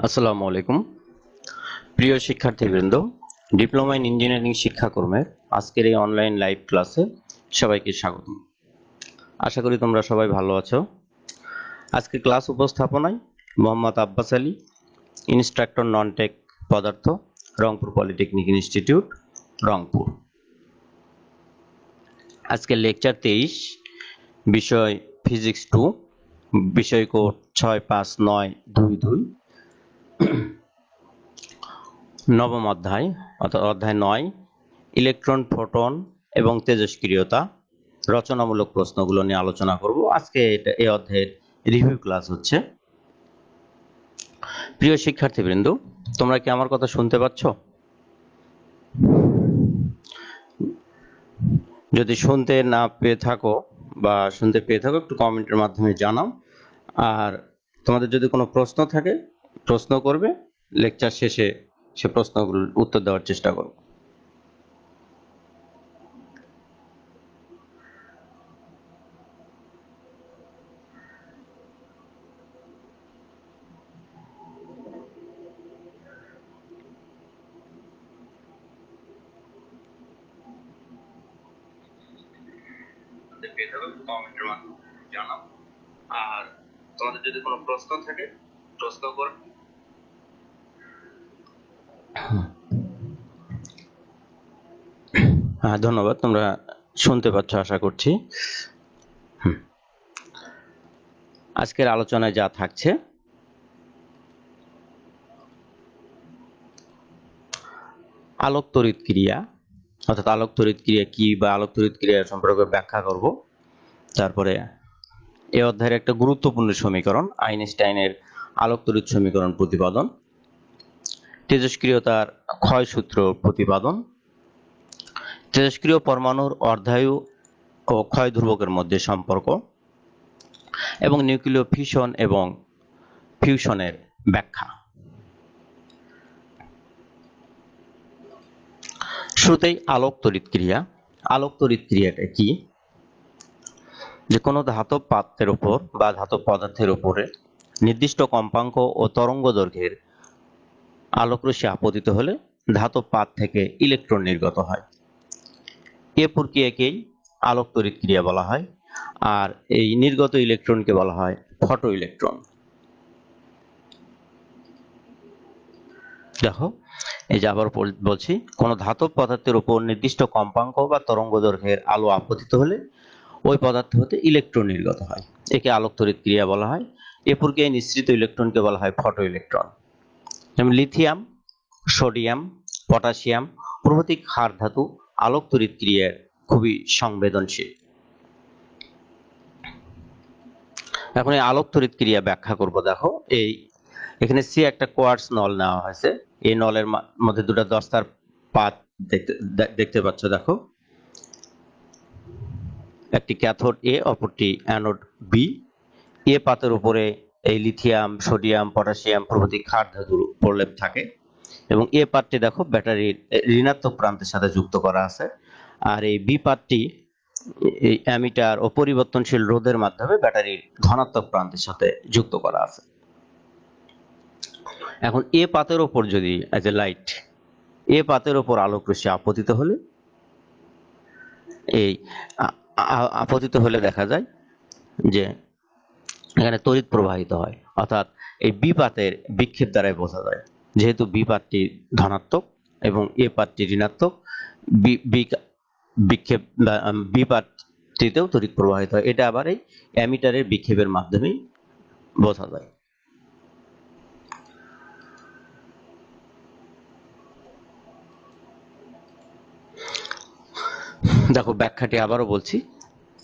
আসসালামু আলাইকুম প্রিয় শিক্ষার্থীবৃন্দ, ডিপ্লোমা ইন ইঞ্জিনিয়ারিং শিক্ষাক্রমের আজকের এই অনলাইন লাইভ ক্লাসে সবাইকে স্বাগত। আশা করি তোমরা সবাই ভালো আছো। আজকে ক্লাস উপস্থাপনায় Mohammad Abbas Ali, instructor non tech পদার্থ, রংপুর পলিটেকনিক ইনস্টিটিউট, রংপুর। আজকে লেকচার 23, বিষয় ফিজিক্স 2, বিষয় কোড 65922, নবম অধ্যায় অর্থাৎ অধ্যায় 9, ইলেকট্রন, ফোটন এবং তেজস্ক্রিয়তা, রচনামূলক প্রশ্নগুলো নিয়ে আলোচনা করব। আজকে এই অধ্যায়ের রিভিউ ক্লাস হচ্ছে। প্রিয় শিক্ষার্থীবৃন্দ, তোমরা কি আমার কথা শুনতে পাচ্ছ? যদি শুনতে না পেয়ে থাকো বা শুনতে পেয়ে থাকো একটু কমেন্টের মাধ্যমে জানাও। আর তোমাদের যদি কোনো প্রশ্ন থাকে প্রশ্ন করবে, লেকচার শেষে সে প্রশ্নগুলোর উত্তর দেওয়ার চেষ্টা করব। কমেন্টের মাধ্যমে জানাও। আর তোমাদের যদি কোনো প্রশ্ন থাকে প্রশ্ন করবে। হ্যাঁ, ধন্যবাদ। তোমরা শুনতে পাচ্ছ আশা করছি। আজকের আলোচনায় যা থাকছে, আলোক তড়িৎ ক্রিয়া অর্থাৎ আলোক তড়িৎ ক্রিয়া কি বা আলোক তড়িৎ ক্রিয়া সম্পর্কে ব্যাখ্যা করব। তারপরে এই অধ্যায়ের একটা গুরুত্বপূর্ণ সমীকরণ, আইনস্টাইনের আলোক তড়িৎ সমীকরণ প্রতিপাদন, তেজস্ক্রিয়তার ক্ষয় সূত্র প্রতিপাদন, তেজস্ক্রিয় পরমাণুর অর্ধায়ু ও ক্ষয় ধ্রুবকের মধ্যে সম্পর্ক এবং নিউক্লিয় ফিশন এবং ফিউশনের ব্যাখ্যা। শুরুতেই আলোক তড়িৎ ক্রিয়া। আলোক তড়িৎ ক্রিয়াটা কি? যে কোনো ধাতব পাত্রের উপর বা ধাতব পদার্থের উপরে নির্দিষ্ট কম্পাঙ্ক ও তরঙ্গ দৈর্ঘ্যের আলোকরশ্মি আপতিত হলে ধাতব পাত থেকে ইলেকট্রন নির্গত হয়। এ প্রক্রিয়াকেই আলোক তড়িৎ ক্রিয়া বলা হয়। আর এই নির্গত ইলেকট্রনকে বলা হয় ফটো ইলেকট্রন। দেখো, এই যে আবার বলছি, কোনো ধাতব পদার্থের উপর নির্দিষ্ট কম্পাঙ্ক বা তরঙ্গ দৈর্ঘ্যের আলো আপতিত হলে ওই পদার্থ হতে ইলেকট্রন নির্গত হয়। একে আলোক তড়িৎ ক্রিয়া বলা হয়। এ প্রক্রিয়ায় নিঃসৃত ইলেকট্রনকে বলা হয় ফটো ইলেকট্রন। যেমন লিথিয়াম, সোডিয়াম, পটাশিয়াম প্রভৃতি ক্ষার ধাতু আলোক তড়িৎ ক্রিয়ার খুবই সংবেদনশীল। এখন এই আলোক তড়িৎ ক্রিয়া ব্যাখ্যা করব। দেখো, এখানে সি একটা কোয়ার্টজ নল নেওয়া হয়েছে। এই নলের মধ্যে দুটো দস্তার পাত দেখতে পাচ্ছ। দেখো, একটি ক্যাথোড এ, অপরটি অ্যানোড বি। এ পাতের উপরে এই লিথিয়াম, সোডিয়াম, পটাশিয়াম প্রভৃতি ক্ষার ধাতুর প্রলেপ থাকে এবং এ পাতটি দেখো ব্যাটারির ঋণাত্মক প্রান্তের সাথে যুক্ত করা আছে। আর এই বি পাতটি এই অ্যামিটার ও পরিবর্তনশীল রোধের মাধ্যমে ব্যাটারির ধনাত্মক প্রান্তের সাথে যুক্ত করা আছে। এখন এ পাতের ওপর যদি এজ এ লাইট, এ পাতের ওপর আলোক রশ্মি আপতিত হলে আপতিত হলে দেখা যায় যে এখানে তড়িৎ প্রবাহিত হয়, অর্থাৎ এই বি পাতের বিক্ষেপ দ্বারাই বোঝা যায়। যেহেতু বি পাতটি ধনাত্মক এবং এ পাতটি ঋণাত্মক, বিক্ষেপ বি পাতটিতেও তড়িৎ প্রবাহিত হয়। এটা আবার এই অ্যামিটারের বিক্ষেপের মাধ্যমেই বোঝা যায়। দেখো, ব্যাখ্যাটি আবারও বলছি।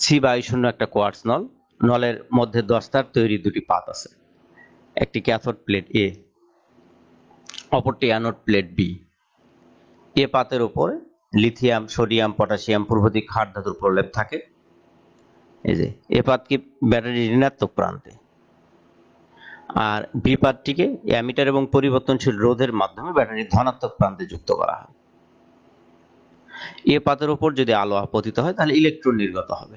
সি বায়ুশূন্য একটা কোয়ার্টজ নল। নলের মধ্যে দস্তার তৈরি দুটি পাত আছে। একটি ক্যাথোড প্লেট এ, অপরটি অ্যানোড প্লেট বি। এ পাতের উপরে লিথিয়াম, সোডিয়াম, পটাশিয়াম প্রভৃতি ক্ষার ধাতুর প্রলেপ থাকে। এই যে এ পাতকে ব্যাটারির ঋণাত্মক প্রান্তে, আর বি পাতটিকে অ্যামিটার এবং পরিবর্তনশীল রোধের মাধ্যমে ব্যাটারির ধনাত্মক প্রান্তে যুক্ত করা হয়। এ পাতের উপর যদি আলো আপতিত হয় তাহলে ইলেকট্রন নির্গত হবে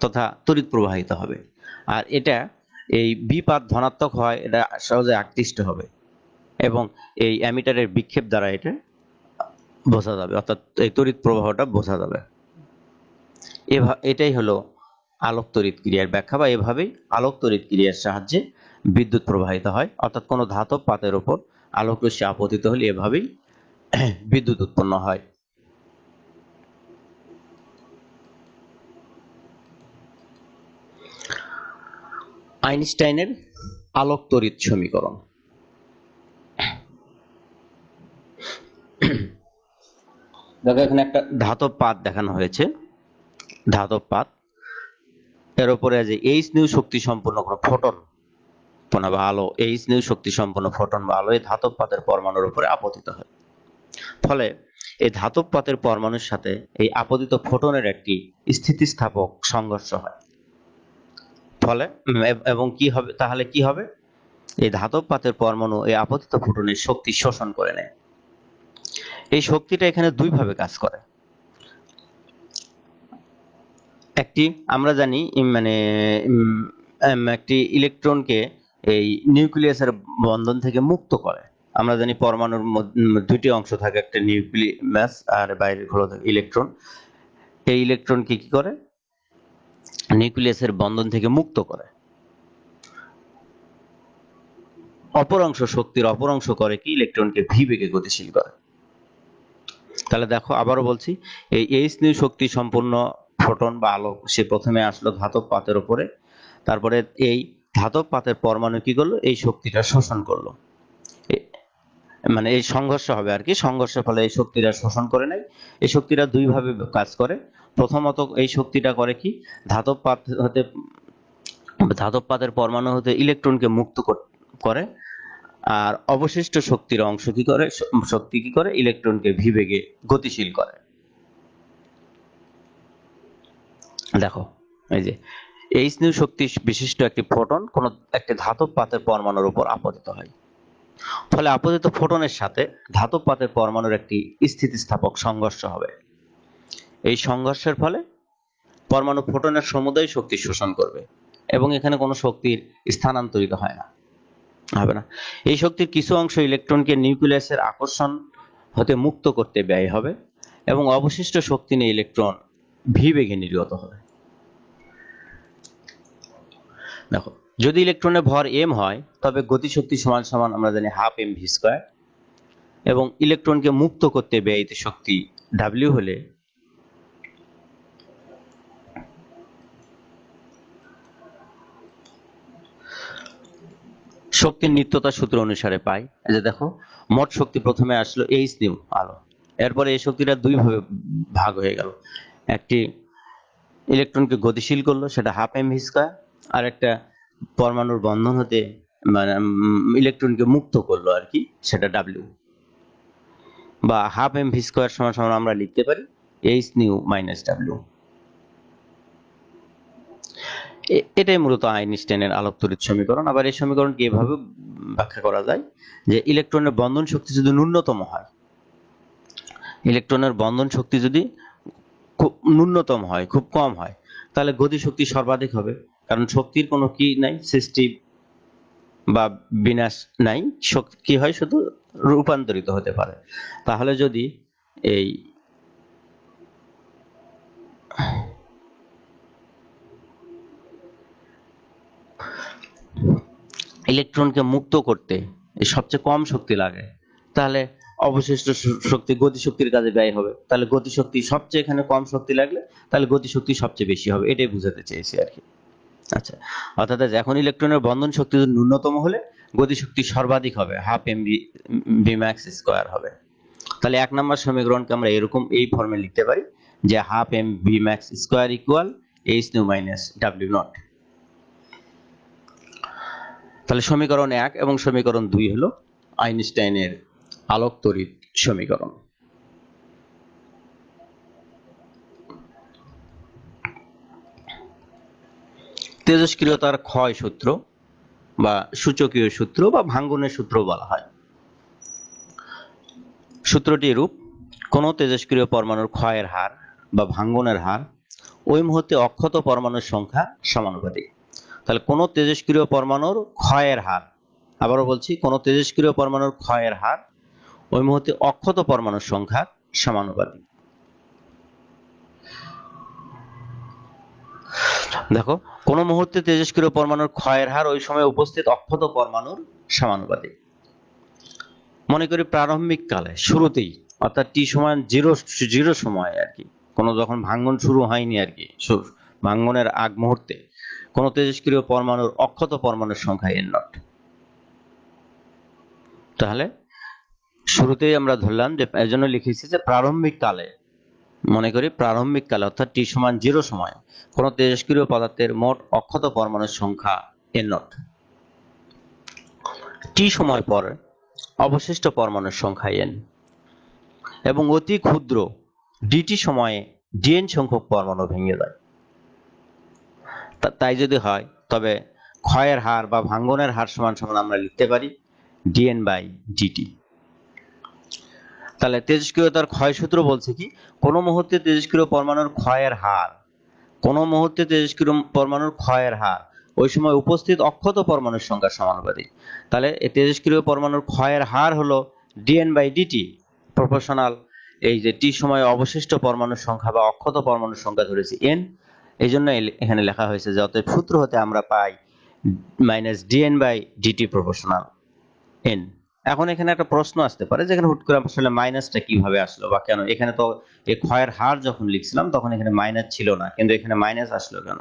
তথা তড়িৎ প্রবাহিত হবে। আর এটা এই বি পাত ধনাত্মক হয় এটা সহজে আকৃষ্ট হবে, এবং এই অ্যামিটারের বিক্ষেপ দ্বারা এটা বোঝা যাবে, অর্থাৎ এই তড়িৎ প্রবাহটা বোঝা যাবে। এটাই হলো আলোক তড়িৎ ক্রিয়ার ব্যাখ্যা, বা এভাবেই আলোক তড়িৎ ক্রিয়ার সাহায্যে বিদ্যুৎ প্রবাহিত হয়। অর্থাৎ কোনো ধাতব পাতের উপর আলোক রশ্মি আপতিত হলে এভাবেই বিদ্যুৎ উৎপন্ন হয়। আইনস্টাইনের আলোক তড়িৎ সমীকরণ। দেখো এখানে একটা ধাতব পাত দেখানো হয়েছে, ধাতব পাত, এর উপরে যে এইচ নিউ শক্তি সম্পন্ন কোনো ফোটন বা আলো, এইচ নিউ শক্তি সম্পন্ন ফোটন বা আলো এই ধাতব পাতের পরমাণুর উপরে আপতিত হয়। ফলে এই ধাতব পাতের পরমাণুর সাথে এই আপতিত ফোটনের একটি স্থিতিস্থাপক সংঘর্ষ হয়। ফলে এবং কি হবে, তাহলে কি হবে, এই ধাতব পাতের পরমাণু এই আপতিত ফোটনের শক্তি শোষণ করে নেয়। এই শক্তিটা এখানে দুই ভাবে কাজ করে। একটি আমরা জানি মানে একটি ইলেকট্রনকে এই নিউক্লিয়াসের বন্ধন থেকে মুক্ত করে। আমরা জানি পরমাণুর দুটি অংশ থাকে, একটা নিউক্লিয়াস আর বাইরের ঘোলা থাকে ইলেকট্রন। এই ইলেকট্রনকে কি করে, নিউক্লিয়াসের বন্ধন থেকে মুক্ত করে। অপর অংশ শক্তির অপর অংশ করে কি, ইলেকট্রনকে ভি বেগে গতিশীল করে। তাহলে দেখো আবারও বলছি, এই এইচ নিউ শক্তি সম্পূর্ণ ফোটন বা আলো সে প্রথমে আসলো ধাতব পাতের উপরে, তারপরে এই ধাতব পাতের পরমাণু কি করলো, এই শক্তিটা শোষণ করলো। মানে এই সংঘর্ষ হবে আর কি, সংঘর্ষের ফলে এই শক্তিটা শোষণ করে নেয়। এই শক্তিটা দুই ভাবে কাজ করে। প্রথমত এই শক্তিটা করে কি, ধাতব পাত হতে, ধাতব পাতের পরমাণু হতে ইলেকট্রনকে মুক্ত করে, আর অবশিষ্ট শক্তির অংশ কি করে, শক্তি কি করে, ইলেকট্রনকে ভি বেগে গতিশীল করে। দেখো এই যে এইচ নিউ শক্তি বিশিষ্ট একটি ফোটন কোন একটি ধাতব পাতের পরমাণুর উপর আপতিত হয়। ফলে আপতিত ফোটনের সাথে ধাতব পাতের পরমাণুর একটি স্থিতিস্থাপক সংঘর্ষ হবে। এই সংঘর্ষের ফলে পরমাণু ফোটনের সমুদয় শক্তি শোষণ করবে, এবং এখানে কোনো শক্তির স্থানান্তরিত হয় না, হবে না। এই শক্তির কিছু অংশ ইলেকট্রনকে নিউক্লিয়াসের আকর্ষণ হতে মুক্ত করতে ব্যয় হবে, এবং অবশিষ্ট শক্তি নিয়ে ইলেকট্রন ভি বেগে নির্গত হবে। দেখো যদি ইলেকট্রনের ভর এম হয়, তবে গতিশক্তি সমান সমান আমরা জানি হাফ এম ভি স্কয়ার, এবং ইলেকট্রনকে মুক্ত করতে ব্যয়িত শক্তি ডাব্লিউ হলে শক্তির নিত্যতা সূত্র অনুসারে পাই। এই যে দেখো, মোট শক্তি প্রথমে আসলো এইচ নিউ আলো, এরপরে এই শক্তিটা দুই ভাবে ভাগ হয়ে গেল। একটি ইলেকট্রনকে গতিশীল করলো, সেটা হাফ এম ভি স্কয়ার, আর একটা পরমাণুর বন্ধন হতে মানে ইলেকট্রনকে মুক্ত করলো আর কি, সেটা ডাব্লিউ, বা হাফ এম ভি স্কয়ার সমান সমান আমরা লিখতে পারি এইচ নিউ মাইনাস ডাব্লিউ। এটাই মূলত আইনস্টাইনের আলোক তড়িৎ সমীকরণ। আবার এই সমীকরণকে এভাবে ব্যাখ্যা করা যায় যে ইলেকট্রনের বন্ধন শক্তি যদি ন্যূনতম হয়, ইলেকট্রনের বন্ধন শক্তি যদি খুব ন্যূনতম হয়, খুব কম হয়, তাহলে গতিশক্তি সর্বাধিক হবে, কারণ শক্তির কোনো কি নাই, সৃষ্টি বা বিনাশ নাই, শক্তি কি হয়, শুধু রূপান্তরিত হতে পারে। তাহলে যদি এই ইলেকট্রনকে মুক্ত করতে সবচেয়ে কম শক্তি লাগে, তাহলে অবশিষ্ট শক্তি গতিশক্তির কাজে ব্যয় হবে। তাহলে গতিশক্তি সবচেয়ে এখানে কম শক্তি লাগলে তাহলে গতিশক্তি সবচেয়ে বেশি হবে, এটাই বুঝাতে চেয়েছি আর কি। আচ্ছা, অর্থাৎ এখন ইলেকট্রনের বন্ধন শক্তি ন্যূনতম হলে গতিশক্তি সর্বাধিক হবে, half m v max square হবে। তাহলে এক নম্বর সমীকরণকে আমরা এরকম এই ফর্মে লিখতে পারি যে half m v max square equal h nu minus ডাব্লিউ নট। তাহলে সমীকরণ 1 এবং সমীকরণ 2 হলো আইনস্টাইনের আলোক তড়িৎ সমীকরণ। তেজস্ক্রিয়তার ক্ষয় সূত্র বা সূচকীয় সূত্র বা ভাঙ্গনের সূত্র বলা হয়। সূত্রটি এরূপ: কোন তেজস্ক্রিয় পরমাণুর ক্ষয়ের হার বা ভাঙ্গনের হার ওই মুহূর্তে অক্ষত পরমাণুর সংখ্যা সমানুপাতিক। তাহলে কোনো তেজস্ক্রিয় পরমাণুর ক্ষয়ের হার, আবারও বলছি, কোনো তেজস্ক্রিয় পরমাণুর ক্ষয়ের হার ওই মুহূর্তে অক্ষত পরমাণুর সংখ্যার সমানুপাতিক। দেখো, কোন মুহূর্তে তেজস্ক্রিয় পরমাণুর ক্ষয়ের হার ওই সময় উপস্থিত অক্ষত পরমাণুর সমানুপাতিক। মনে করি প্রারম্ভিক কালে, শুরুতেই, অর্থাৎ টি সমান জিরো সময় আর কি, কোনো যখন ভাঙ্গন শুরু হয়নি আর কি, ভাঙ্গনের আগ মুহূর্তে কোন তেজস্ক্রিয় পরমাণুর অক্ষত পরমাণুর সংখ্যা এন নট। তাহলে শুরুতেই আমরা ধরলাম যে, এর জন্য লিখেছি যে প্রারম্ভিক কালে, মনে করি প্রারম্ভিক কালে অর্থাৎ টি সমান জিরো সময় কোন তেজস্ক্রিয় পদার্থের মোট অক্ষত পরমাণুর সংখ্যা এন নট। টি সময় পর অবশিষ্ট পরমাণুর সংখ্যা এন, এবং অতি ক্ষুদ্র ডিটি সময়ে ডিএন সংখ্যক পরমাণু ভেঙে যায়। তাই যদি হয় তবে ক্ষয়ের হার বা ভাঙ্গনের হার সমান সমান আমরা লিখতে পারি ডিএন বাই ডিটি। তাহলে তেজস্ক্রিয়তার ক্ষয় সূত্র বলছে কি, কোন মুহূর্তে তেজস্ক্রিয় পরমাণুর ক্ষয়ের হার, কোন মুহূর্তে তেজস্ক্রিয় পরমাণুর ক্ষয়ের হার ওই সময় উপস্থিত অক্ষত পরমাণুর সংখ্যার সমানুপাতিক। তাহলে এই তেজস্ক্রিয় পরমাণুর ক্ষয়ের হার হলো ডিএন বাই ডিটি প্রপোর্শনাল এই যে টি সময়ে অবশিষ্ট পরমাণুর সংখ্যা বা অক্ষত পরমাণুর সংখ্যা ধরেছি এন, এই জন্য এখানে লেখা হয়েছে যে অতএব সূত্র হতে আমরা পাই minus d N by d t proportional N. এখন এখানে একটা প্রশ্ন আসতে পারে, যেখানে হুট করে আসলে মাইনাসটা কিভাবে আসলো বা কেন, এখানে তো এই ক্ষয়ের হার যখন লিখছিলাম তখন এখানে মাইনাস ছিল না, কিন্তু এখানে মাইনাস আসলো কেন?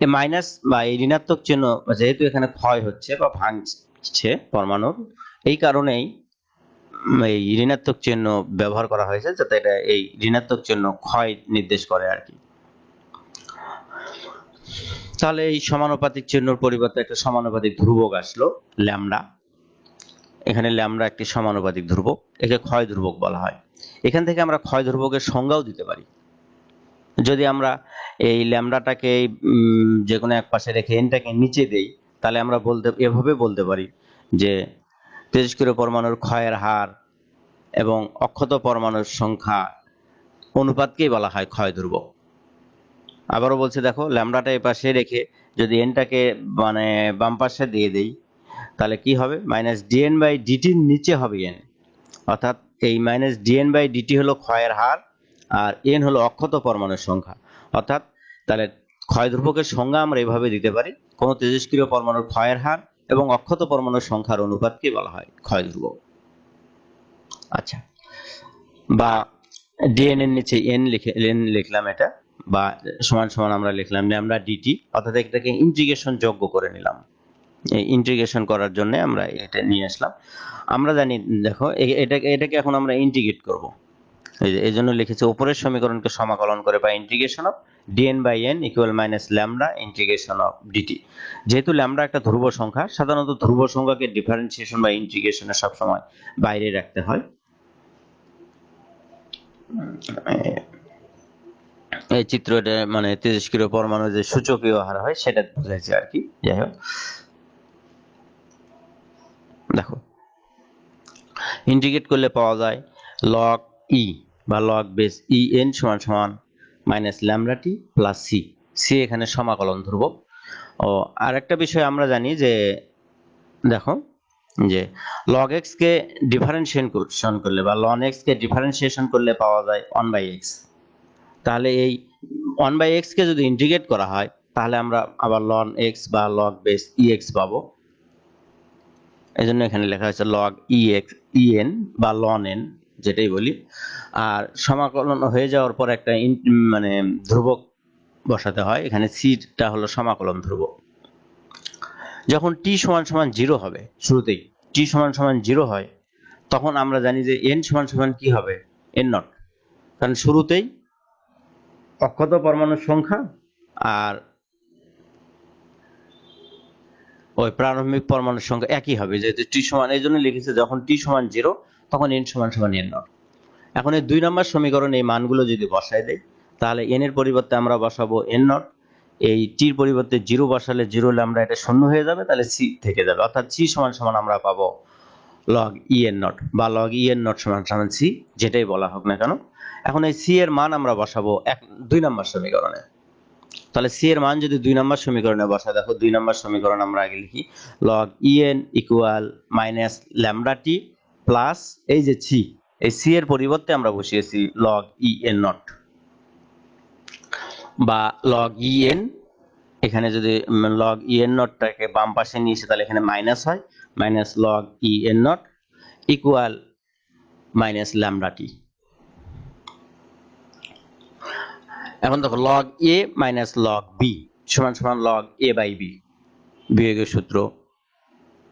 এই মাইনাস বা এই ঋণাত্মক চিহ্ন, যেহেতু এখানে ক্ষয় হচ্ছে বা ভাঙছে পরমাণুর, এই কারণেই এই ঋণাত্মক চিহ্ন ব্যবহার করা হয়েছে, যাতে এটা এই ঋণাত্মক চিহ্ন ক্ষয় নির্দেশ করে আর কি। তাহলে এই সমানুপাতিক চিহ্নর পরিবর্তে একটা সমানুপাতিক ধ্রুবক আসলো ল্যামডা। এখানে ল্যামডা একটি সমানুপাতিক ধ্রুবক, একে ক্ষয় ধ্রুবক বলা হয়। এখান থেকে আমরা ক্ষয় ধ্রুবকের সংজ্ঞাও দিতে পারি। যদি আমরা এই ল্যামডাটাকে যে কোনো এক পাশে রেখে এনটাকে নিচে দেই, তাহলে আমরা এভাবে বলতে পারি যে তেজস্ক্রিয় পরমাণুর ক্ষয়ের হার এবং অক্ষত পরমাণুর সংখ্যা অনুপাতকেই বলা হয় ক্ষয় ধ্রুবক। আবারও বলছি, দেখো, ল্যামডাটা এই পাশে রেখে যদি এনটাকে মানে বাম পাশে দিয়ে দেই, তাহলে কি হবে, মাইনাস ডিএন বাই ডিটির নিচে হবে এন, অর্থাৎ এই মাইনাস ডিএন বাই ডিটি হলো ক্ষয়ের হার আর এন হলো অক্ষত পরমাণুর সংখ্যা। অর্থাৎ তাহলে ক্ষয় ধ্রুবকের সংজ্ঞা আমরা এভাবে দিতে পারি, কোন তেজস্ক্রিয় পরমাণুর ক্ষয়ের হার এবং অক্ষত পরমাণুর সংখ্যার অনুপাতকে বলা হয় ক্ষয় ধ্রুবক। আচ্ছা, বা ডিএন এর নিচে এন লিখলাম এটা, বা সমান সমান আমরা লিখলাম ল্যামডা ডিটি, অর্থাৎ এটাকে ইন্টিগ্রেশন যোগ্য করে নিলাম। এই ইন্টিগ্রেশন করার জন্য আমরা এটা নিয়ে আসলাম। আমরা জানি, দেখো, এটাকে এখন আমরা ইন্টিগ্রেট করব। এই জন্য লিখেছি উপরের সমীকরণকে সমাকলন করে বা integration of d n by n equal minus lambda integration of d t. যেহেতু ল্যামডা একটা ধ্রুব সংখ্যা, সাধারণত ধ্রুব সংখ্যাকে ডিফারেন্সিয়েশন বা ইন্টিগ্রেশনে সবসময় বাইরে রাখতে হয়। এই চিত্রটা মানে তেজস্ক্রিয় পরমাণু যে সূচকীয় হার হয় সেটা বুঝাইছে আর কি। যাই হোক, দেখো, ইন্টিগ্রেট করলে পাওয়া যায় লগ ই বা লগ বেস ই এন সমান সমান minus lambda t plus C. C এখানে সমাকলন ধ্রুবক। ও আর একটা বিষয় আমরা জানি যে, দেখো, যে লগ এক্স কে ডিফারেন্সিয়েশন করলে বা লন এক্স কে ডিফারেন্সিয়েশন করলে পাওয়া যায় 1/x। তাহলে এই 1/x কে যদি ইন্টিগ্রেট করা হয়, তাহলে আমরা আবার লন এক্স বা লগ বেস ই এক্স পাবো। এই জন্য এখানে লেখা হয়েছে লগ ই এক্স ই এন বা লন এন, যেটাই বলি। আর সমাকলন হয়ে যাওয়ার পর একটা মানে ধ্রুবক বসাতে হয়, এখানে সিটা হলো সমাকলন ধ্রুবক। যখন টি সমান সমান 0 হবে, শুরুতেই টি সমান সমান 0 হয়, তখন আমরা জানি যে এন সমান সমান কি হবে, এন নট, কারণ শুরুতেই অক্ষত পরমাণুর সংখ্যা আর ওই প্রারম্ভিক পরমাণুর সংখ্যা একই হবে, যেহেতু টি সমান, এই জন্য লিখেছে যখন টি সমান 0 তখন এন সমান সমান এন নট। এখন এই 2 নম্বর সমীকরণে এই মানগুলো যদি বসাই দেই, তাহলে এন এর পরিবর্তে আমরা বসাবো এন নট, এই টির পরিবর্তে 0 বসালে 0 ল্যামডা এটা শূন্য হয়ে যাবে, তাহলে সি থেকে যাবে, অর্থাৎ সি সমান সমান আমরা পাবো লগ ই এন নট বা লগ ই এন নট সমান সমান সি, যেটাই বলা হোক না কেন। এখন এই সি এর মান আমরা বসাবো 2 নম্বর সমীকরণে। তাহলে সি এর মান যদি 2 নম্বর সমীকরণে বসায়, দেখো 2 নম্বর সমীকরণ আমরা আগে লিখি log en equal minus lambda t plus এই যে সি, এই সি এর পরিবর্তে আমরা বসিয়েছি log en নট বা log en, এখানে যদি log en নটটাকে বাম পাশে নিয়ে এসে তাহলে এখানে মাইনাস হয়, minus log en naught equal minus lambda t. এখন দেখো log a minus log b সমান সমান log a বাই b, বিয়োগের সূত্র,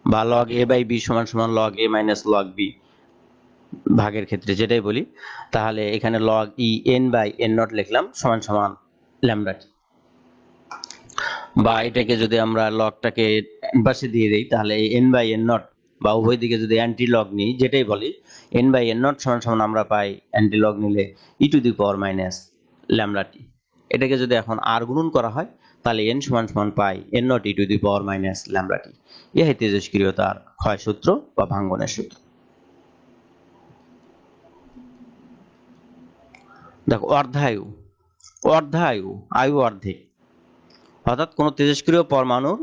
বা log a বাই b সমান সমান log a minus log b, ভাগের ক্ষেত্রে যেটাই বলি। তাহলে এখানে log en by n naught লিখলাম সমান সমান ল্যামডা টি, বা এটাকে যদি আমরা লগটাকে পাশে দিয়ে দেই তাহলে n বাই n নট বা উভয় দিকে যদি অ্যান্টি লগ নিই, যেটাই বলি n বাই n নট সমান সমান আমরা পাই অ্যান্টি লগ নিলে e to the power minus lambda t. এটাকে যদি এখন r গুণন করা হয় তাহলে n সমান সমান পাই n naught e to the power minus lambda t. এই তেজস্ক্রিয়তার ক্ষয় সূত্র বা ভাঙ্গনের সূত্র। দেখো অর্ধায়ু, অর্ধায়ু আয়ু অর্ধেক, অর্থাৎ কোন তেজস্ক্রিয় পরমাণুর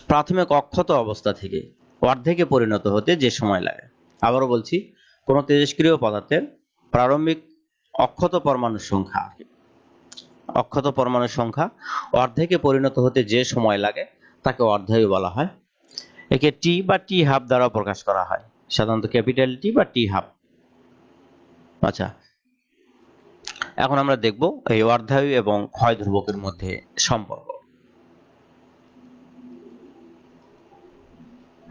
প্রাথমিক অক্ষত অবস্থা থেকে অর্ধেকে পরিণত হতে যে সময় লাগে। আবারও বলছি, কোন তেজস্ক্রিয় পদার্থের প্রারম্ভিক অক্ষত পরমাণুর সংখ্যা, অক্ষত পরমাণুর সংখ্যা অর্ধেকে পরিণত হতে যে সময় লাগে তাকে অর্ধায়ু বলা হয়। একে টি বা টি হাফ দ্বারা প্রকাশ করা হয়, সাধারণত ক্যাপিটাল টি বা টি হাফ। আচ্ছা, এখন আমরা দেখব এই অর্ধায়ু এবং ক্ষয় ধ্রুবকের মধ্যে সম্পর্ক।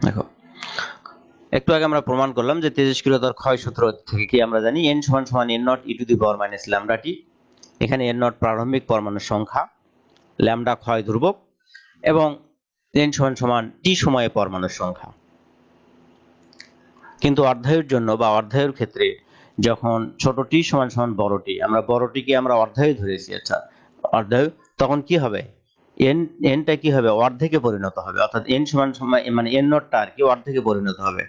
দেখো, একটু আগে আমরা প্রমাণ করলাম যে তেজস্ক্রিয়তার ক্ষয় সূত্র থেকে কি আমরা জানি n সমান সমান n naught e to the power minus lambda t. এখানে n নট প্রারম্ভিক পরমাণুর সংখ্যা, ল্যামডা ক্ষয় ধ্রুবক এবং n সমান সমান t সময়ে পরমাণুর সংখ্যা। কিন্তু অর্ধায়ুর জন্য বা অর্ধায়ুর ক্ষেত্রে যখন ছোট t সমান সমান বড় t, আমরা বড় t কে আমরা অর্ধায়ু ধরেছি, আচ্ছা অর্ধায়ু, তখন কি হবে n টা কি হবে অর্ধেকে পরিণত হবে, অর্থাৎ n সমান সমান মানে n নটটা আর কি অর্ধেকে পরিণত হবে।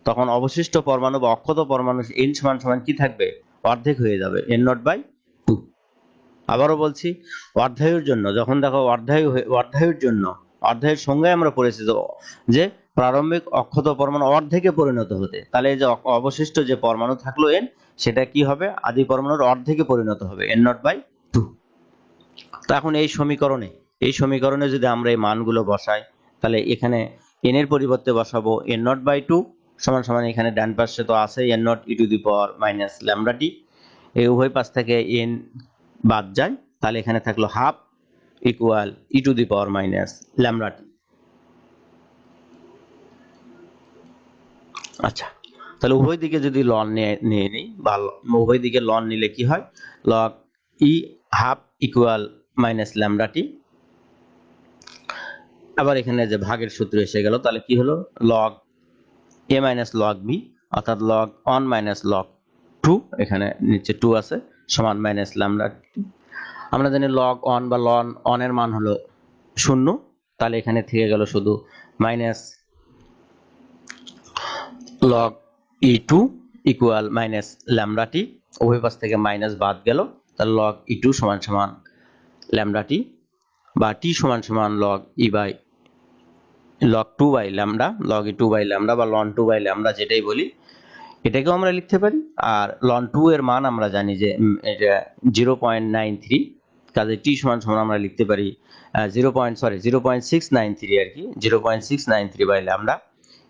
তখন অবশিষ্ট পরমাণু বা অক্ষত পরমাণু n সমান সমান কি থাকবে অর্ধেক হয়ে যাবে n নট বাই 2। আবারও বলছি, অর্ধায়ুর জন্য যখন দেখো অর্ধায়ুর জন্য অর্ধায়ুর সংজ্ঞায় আমরা পড়েছি যে প্রারম্ভিক অক্ষত পরমাণু অর্ধেকে পরিণত হতে, তাহলে এই যে অবশিষ্ট যে পরমাণু থাকলো n, সেটা কি হবে আদি পরমাণুর অর্ধেকে পরিণত হবে n নট বাই 2। তো এখন এই সমীকরণে যদি আমরা এই মানগুলো বসাই তাহলে এখানে n এর পরিবর্তে বসাবো n নট বাই 2 সমান সমান, এখানে ডান পাশে তো আছে n naught e to the power minus lambda t, এই উভয় পাশ থেকে n বাদ যায়, তাহলে এখানে থাকলো half equal e to the power minus lambda t. আচ্ছা, তাহলে উভয় দিকে যদি লন নিয়ে নিই বা উভয় দিকে লন নিলে কি হয় log e half equal minus lambda t. আবার এখানে যে ভাগের সূত্র এসে গেল, তাহলে কি হলো log a minus log b, অর্থাৎ log 1 মাইনাস log 2, এখানে নিচে 2 আছে, সমান মাইনাস ল্যামডা টি। আমরা জানি log 1 বা ln 1 এর মান হলো 0, তাহলে এখানে থেকে গেল শুধু minus log e2 equal minus lambda t, উভয় পাশ থেকে মাইনাস বাদ গেল, তাহলে log e2 সমান সমান ল্যামডা টি, বা t সমান সমান log 2 by lambda, log e2 by lambda বা ln 2 বাই ল্যামডা যেটাই বলি, এটাকেও আমরা লিখতে পারি। আর ln 2 এর মান আমরা জানি যে এটা 0.93, কাজে t সমান সমান আমরা লিখতে পারি 0.693 আর কি, 0.693 বাই ল্যামডা।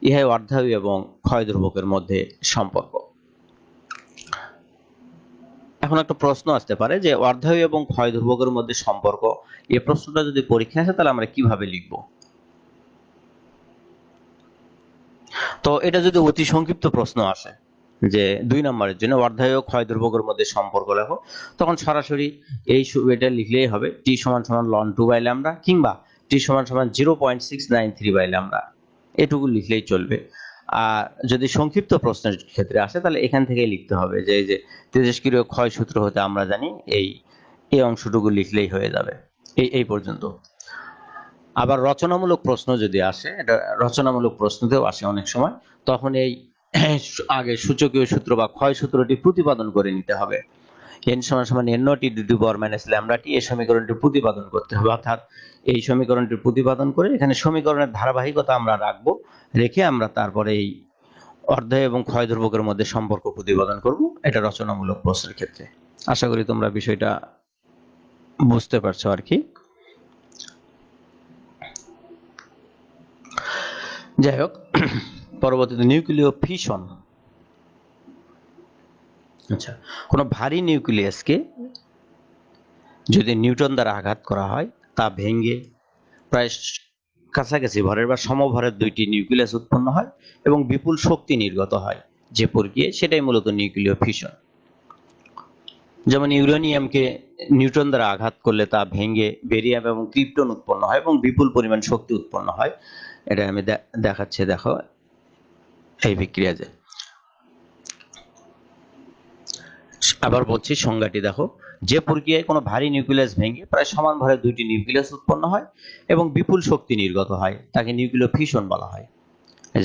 ইহাই অর্ধায়ু এবং ক্ষয় ধ্রুবকের মধ্যে সম্পর্ক। এখন একটা প্রশ্ন আসতে পারে যে অর্ধায়ু এবং ক্ষয় ধ্রুবকের মধ্যে সম্পর্ক, এই প্রশ্নটা যদি পরীক্ষায় আসে তাহলে আমরা কিভাবে লিখব? তো এটা যদি অতি সংক্ষিপ্ত প্রশ্ন আসে যে 2 নম্বরের জন্য অর্ধায়ু ও ক্ষয় ধ্রুবকের মধ্যে সম্পর্ক লেখো, তখন সরাসরি এটা লিখলেই হবে t সমান সমান ln 2 বাই ল্যামডা কিংবা t সমান সমান 0.693 বাই ল্যামডা, এটুকু লিখলেই চলবে। আর যদি সংক্ষিপ্ত প্রশ্নের ক্ষেত্রে আসে তাহলে এখান থেকেই লিখতে হবে যে এই যে তেজস্ক্রিয় ক্ষয় সূত্র হতে আমরা জানি এই অংশটুকু লিখলেই হয়ে যাবে, এই পর্যন্ত। আবার রচনামূলক প্রশ্ন যদি আসে, এটা রচনামূলক প্রশ্নতেও আসে অনেক সময়, তখন এই আগে সূচকীয় সূত্র বা ক্ষয় সূত্রটি প্রতিপাদন করে নিতে হবে। n সমান সমান n naught e to the power minus lambda t, এই সমীকরণটি প্রতিপাদন করতে হবে। অর্থাৎ এই সমীকরণটি প্রতিপাদন করে এখানে সমীকরণের ধারাবাহিকতা আমরা রাখবো, রেখে আমরা তারপরে এই অর্ধয় এবং ক্ষয় ধ্রুবকের মধ্যে সম্পর্ক প্রতিপাদন করব, এটা রচনামূলক প্রশ্নের ক্ষেত্রে। আশা করি তোমরা বিষয়টা বুঝতে পারছো আর কি। যাই হোক, পরবর্তীতে নিউক্লিয় ফিশন। আচ্ছা, কোন ভারী নিউক্লিয়াসকে যদি নিউটন দ্বারা আঘাত করা হয়, তা ভেঙে প্রায় কাছাকাছি ভরের বা সমভরের দুইটি নিউক্লিয়াস উৎপন্ন হয় এবং বিপুল শক্তি নির্গত হয়, যে প্রক্রিয়া সেটাই মূলত নিউক্লিয় ফিশন। যেমন ইউরেনিয়ামকে নিউটন দ্বারা আঘাত করলে তা ভেঙে বেরিয়াম এবং ক্রিপ্টন উৎপন্ন হয় এবং বিপুল পরিমাণ শক্তি উৎপন্ন হয়। এটা আমি দেখাচ্ছি, দেখো এই বিক্রিয়া। যে আবার বলছি সংজ্ঞাটি দেখো, যে প্রক্রিয়ায় কোনো ভারী নিউক্লিয়াস ভেঙে প্রায় সমান ভরের দুইটি নিউক্লিয়াস উৎপন্ন হয় এবং বিপুল শক্তি নির্গত হয়, তাকে নিউক্লিয় ফিশন বলা হয়।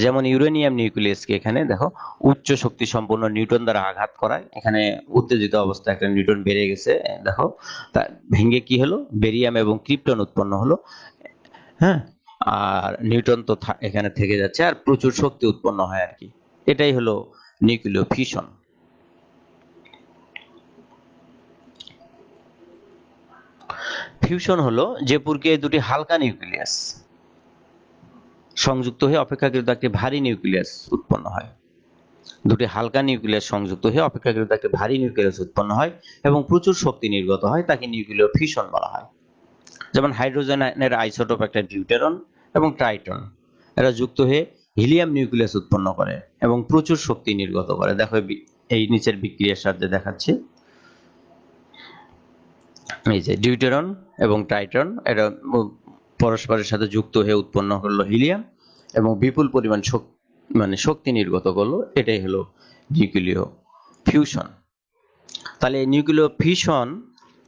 যেমন ইউরেনিয়াম নিউক্লিয়াসকে এখানে দেখো উচ্চ শক্তি সম্পন্ন নিউটন দ্বারা আঘাত করায়, এখানে উত্তেজিত অবস্থায় একটা নিউটন বেড়ে গেছে, দেখো তা ভেঙে কি হলো, বেরিয়াম এবং ক্রিপ্টন উৎপন্ন হলো। হ্যাঁ, আর নিউটন তো এখানে থেকে যাচ্ছে আর প্রচুর শক্তি উৎপন্ন হয় আর কি। এটাই হলো নিউক্লিয় ফিশন। ফিউশন হলো যে প্রক্রিয়ায় দুটি হালকা নিউক্লিয়াস সংযুক্ত হয়ে অপেক্ষাকৃত একটি ভারী নিউক্লিয়াস উৎপন্ন হয়। দুটি হালকা নিউক্লিয়াস সংযুক্ত হয়ে অপেক্ষাকৃত একটি ভারী নিউক্লিয়াস উৎপন্ন হয় এবং প্রচুর শক্তি নির্গত হয়, তাকে নিউক্লিয় ফিশন বলা হয়। যেমন হাইড্রোজেনের আইসোটোপ একটা ডিউটেরন এবং ট্রাইটন, এরা যুক্ত হয়ে হিলিয়াম নিউক্লিয়াস উৎপন্ন করে এবং প্রচুর শক্তি নির্গত করে। দেখো এই নিচের বিক্রিয়ার সাহায্যে দেখাচ্ছি। এই যে ডিউটেরন এবং ট্রাইটন, এরা পরস্পরের সাথে যুক্ত হয়ে উৎপন্ন করলো হিলিয়াম এবং বিপুল পরিমাণ শক্তি নির্গত করলো, এটাই হলো নিউক্লিয় ফিউশন। তাহলে নিউক্লিয় ফিশন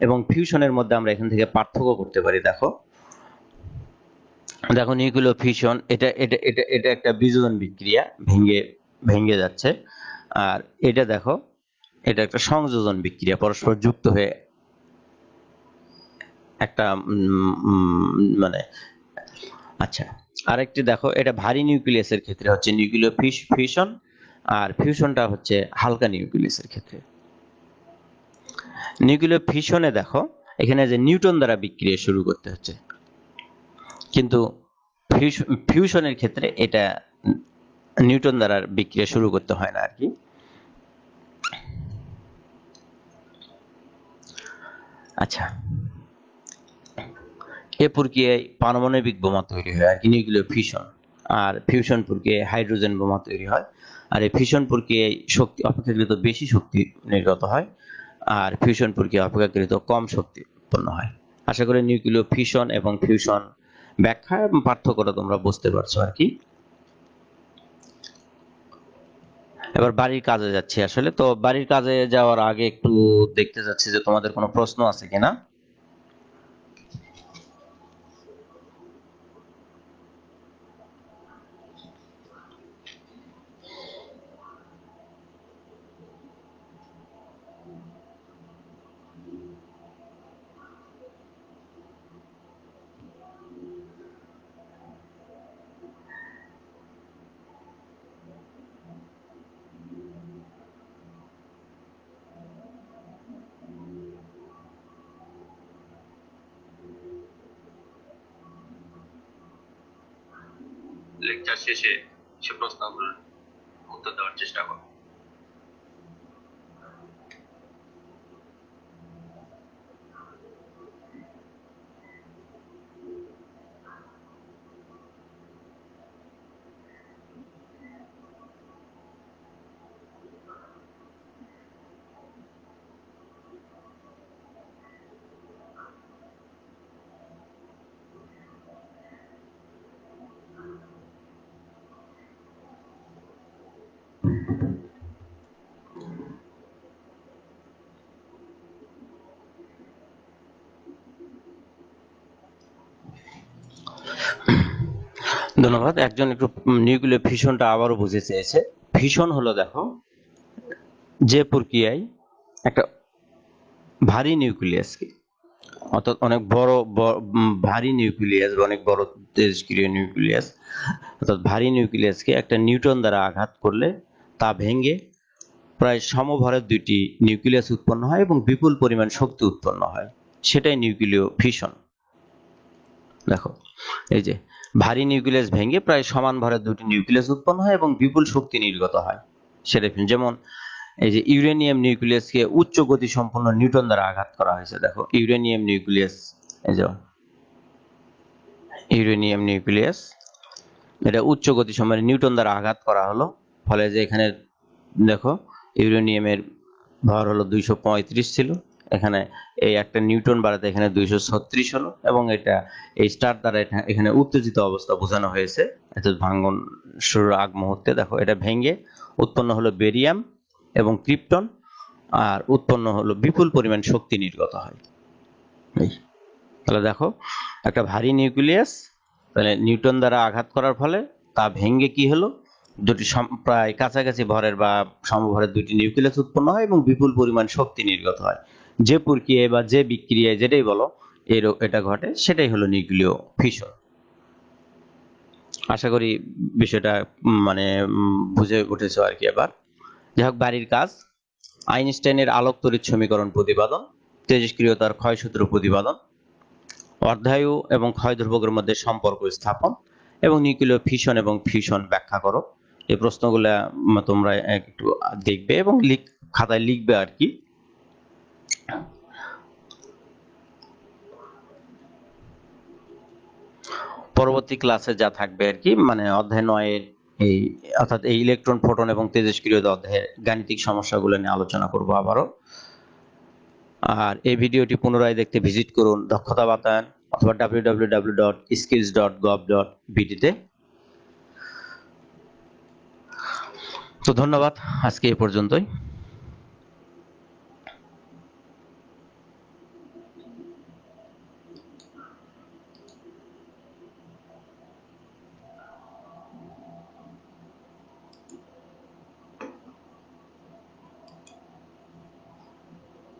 এবং ফিউশনের মধ্যে আমরা এখান থেকে পার্থক্য করতে পারি। দেখো দেখো নিউক্লিয় ফিশন এটা এটা এটা এটা একটা বিযোজন বিক্রিয়া, ভেঙে যাচ্ছে। আর এটা দেখো, এটা একটা সংযোজন বিক্রিয়া, পরস্পর যুক্ত হয়ে একটা আচ্ছা, আরেকটি দেখো, এটা ভারী নিউক্লিয়াসের ক্ষেত্রে হচ্ছে নিউক্লিয় ফিশন, আর ফিউশনটা হচ্ছে হালকা নিউক্লিয়াসের ক্ষেত্রে। নিউক্লিয় ফিশনে দেখো এখানে যে নিউটন দ্বারা বিক্রিয়া শুরু করতে হচ্ছে, কিন্তু ফিউশনের ক্ষেত্রে এটা নিউটন দ্বারা বিক্রিয়া শুরু করতে হয় না আর কি। আচ্ছা, এ প্রক্রিয়ায় পারমাণবিক বোমা তৈরি হয় আর কি, নিউক্লিয় ফিশন। আর ফিউশন প্রক্রিয়ায় হাইড্রোজেন বোমা তৈরি হয়। আর এই ফিশন প্রক্রিয়ায় শক্তি অপেক্ষাকৃত বেশি শক্তি নির্গত হয়, আর ফিউশন প্রক্রিয়া অপেক্ষাকৃত কম শক্তি উৎপন্ন হয়। আশা করি নিউক্লিয় ফিশন এবং ফিউশন ব্যাখ্যা এবং পার্থক্যটা তোমরা বুঝতে পারছো আর কি। এবার বাড়ির কাজে যাচ্ছি আসলে। তো বাড়ির কাজে যাওয়ার আগে একটু দেখতে যাচ্ছি যে তোমাদের কোনো প্রশ্ন আছে কিনা। লেকচার শেষে সে প্রশ্নগুলোর উত্তর দেওয়ার চেষ্টা করো। ধন্যবাদ। একজন একটু নিউক্লিয় ফিশনটা আবারও বুঝে চেয়েছে। ফিশন হলো দেখো যে প্রক্রিয়ায় একটা ভারী নিউক্লিয়াস কি, অর্থাৎ অনেক বড় ভারী নিউক্লিয়াস বা অনেক বড় তেজস্ক্রিয় নিউক্লিয়াস, অর্থাৎ ভারী নিউক্লিয়াসকে একটা নিউট্রন দ্বারা আঘাত করলে তা ভেঙে প্রায় সমভরের দুইটি নিউক্লিয়াস উৎপন্ন হয় এবং বিপুল পরিমাণ শক্তি উৎপন্ন হয়, সেটাই নিউক্লিয় ফিশন। দেখো এই যে ভারী নিউক্লিয়াস ভেঙে প্রায় সমান ভরের দুটি নিউক্লিয়াস উৎপন্ন হয় এবং বিপুল শক্তি নির্গত হয়, সেটাই ফিশন। যেমন এই যে ইউরেনিয়াম নিউক্লিয়াসকে উচ্চ গতি সম্পন্ন নিউট্রন দ্বারা আঘাত করা হয়েছে। দেখো ইউরেনিয়াম নিউক্লিয়াস, এই যে ইউরেনিয়াম নিউক্লিয়াস, এটা উচ্চ গতি সম্পন্ন নিউটন দ্বারা আঘাত করা হলো, ফলে যে এখানে দেখো ইউরেনিয়ামের ভর হলো 235 ছিল, এখানে এই একটা নিউটন বাড়াতে এখানে 236 হলো, এবং এটা এই স্টার দ্বারা এখানে উত্তেজিত অবস্থা বোঝানো হয়েছে, অর্থাৎ ভাঙ্গন শুরুর আগ মুহূর্তে। দেখো এটা ভেঙে উৎপন্ন হলো বেরিয়াম এবং ক্রিপ্টন, আর উৎপন্ন হলো বিপুল পরিমাণ শক্তি নির্গত হয়। তাহলে দেখো একটা ভারী নিউক্লিয়াস তাহলে নিউটন দ্বারা আঘাত করার ফলে তা ভেঙে কি হলো, দুটি প্রায় কাছাকাছি ভরের বা সমভরের দুটি নিউক্লিয়াস উৎপন্ন হয় এবং বিপুল পরিমাণ শক্তি নির্গত হয়। যে প্রক্রিয়ায় বা যে বিক্রিয়ায় যেটাই বলো এটা ঘটে, সেটাই হলো নিউক্লিয় ফিশন। আশা করি বিষয়টা মানে বুঝে উঠেছে আর কি। এবার যাই হোক, বাড়ির কাজ: আইনস্টাইনের আলোক তড়িৎ সমীকরণ প্রতিপাদন, তেজস্ক্রিয়তার ক্ষয়সূত্র প্রতিপাদন, অর্ধায়ু এবং ক্ষয় ধ্রুবকের মধ্যে সম্পর্ক স্থাপন, এবং নিউক্লিয় ফিশন এবং ফিউশন ব্যাখ্যা করো। এই প্রশ্নগুলো তোমরা একটু দেখবে এবং খাতায় লিখবে আর কি। পরবর্তী ক্লাসে যা থাকবে আর কি, মানে অধ্যায় 9-এর এই অর্থাৎ এই ইলেকট্রন, প্রোটন এবং তেজস্ক্রিয়তা অধ্যায়ের গাণিতিক সমস্যাগুলো নিয়ে আলোচনা করব আবারও। আর এই ভিডিওটি পুনরায় দেখতে ভিজিট করুন দক্ষতা বাতায়ন অথবা www.skills.gov.bd তে। তো ধন্যবাদ, আজকে এই পর্যন্তই।